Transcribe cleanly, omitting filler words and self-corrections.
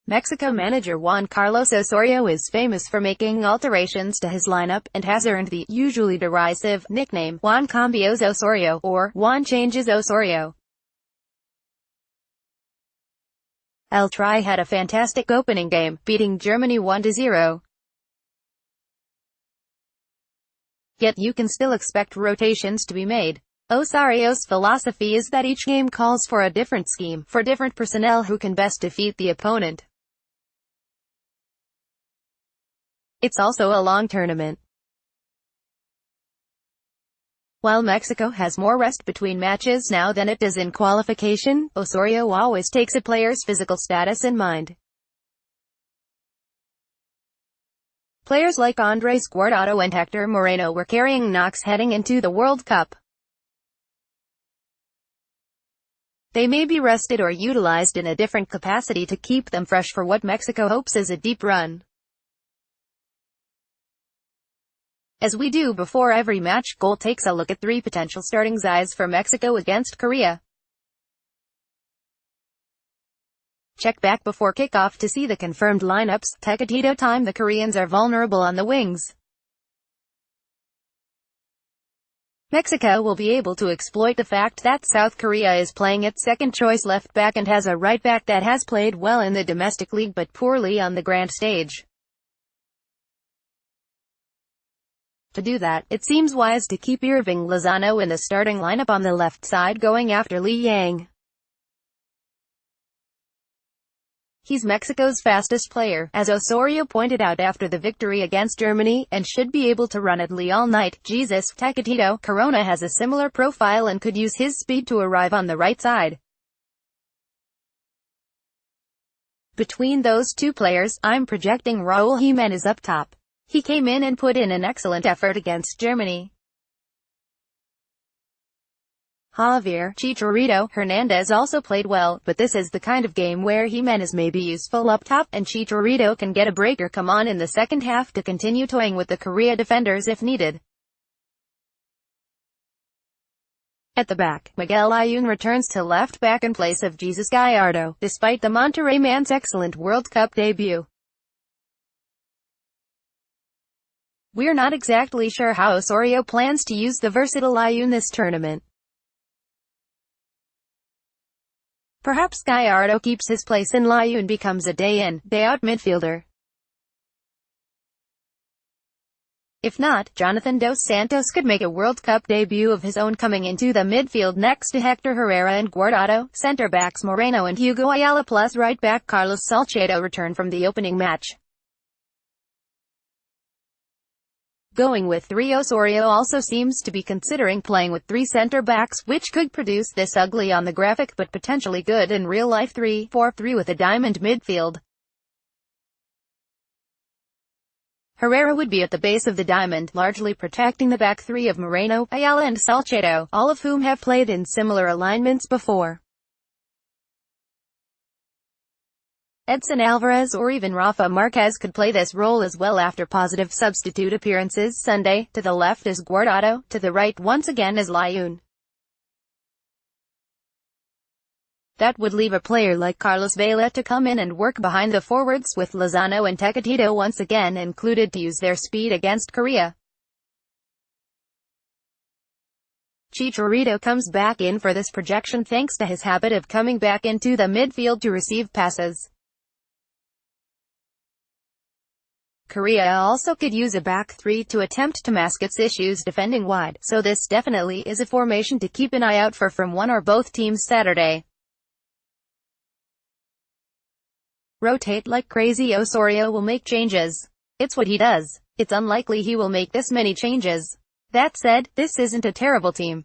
Mexico manager Juan Carlos Osorio is famous for making alterations to his lineup, and has earned the, usually derisive, nickname, Juan Cambios Osorio, or Juan Changes Osorio. El Tri had a fantastic opening game, beating Germany 1-0. Yet you can still expect rotations to be made. Osorio's philosophy is that each game calls for a different scheme, for different personnel who can best defeat the opponent. It's also a long tournament. While Mexico has more rest between matches now than it does in qualification, Osorio always takes a player's physical status in mind. Players like Andres Guardado and Hector Moreno were carrying knocks heading into the World Cup. They may be rested or utilized in a different capacity to keep them fresh for what Mexico hopes is a deep run. As we do before every match, Goal takes a look at 3 potential starting sides for Mexico against Korea. Check back before kickoff to see the confirmed lineups. Tecatito time. The Koreans are vulnerable on the wings. Mexico will be able to exploit the fact that South Korea is playing its second-choice left-back and has a right-back that has played well in the domestic league but poorly on the grand stage. To do that, it seems wise to keep Irving Lozano in the starting lineup on the left side going after Li Yang. He's Mexico's fastest player, as Osorio pointed out after the victory against Germany, and should be able to run at Li all night. Jesus, Tecatito Corona has a similar profile and could use his speed to arrive on the right side. Between those two players, I'm projecting Raúl Jiménez up top. He came in and put in an excellent effort against Germany. Javier Chicharito Hernandez also played well, but this is the kind of game where Jimenez may be useful up top, and Chicharito can get a break or come on in the second half to continue toying with the Korea defenders if needed. At the back, Miguel Ayun returns to left back in place of Jesus Gallardo, despite the Monterrey man's excellent World Cup debut. We're not exactly sure how Osorio plans to use the versatile Ayun this tournament. Perhaps Gallardo keeps his place and Ayun becomes a day-in, day-out midfielder. If not, Jonathan Dos Santos could make a World Cup debut of his own coming into the midfield next to Hector Herrera and Guardado. Centre-backs Moreno and Hugo Ayala plus right-back Carlos Salcedo return from the opening match. Going with 3. Osorio also seems to be considering playing with 3 center-backs, which could produce this ugly on the graphic but potentially good in real life 3-4-3 with a diamond midfield. Herrera would be at the base of the diamond, largely protecting the back 3 of Moreno, Ayala and Salcedo, all of whom have played in similar alignments before. Edson Alvarez or even Rafa Marquez could play this role as well after positive substitute appearances Sunday. To the left is Guardado, to the right once again is Ayun. That would leave a player like Carlos Vela to come in and work behind the forwards, with Lozano and Tecatito once again included to use their speed against Korea. Chicharito comes back in for this projection thanks to his habit of coming back into the midfield to receive passes. Korea also could use a back 3 to attempt to mask its issues defending wide, so this definitely is a formation to keep an eye out for from one or both teams Saturday. Rotate like crazy. Osorio will make changes. It's what he does. It's unlikely he will make this many changes. That said, this isn't a terrible team.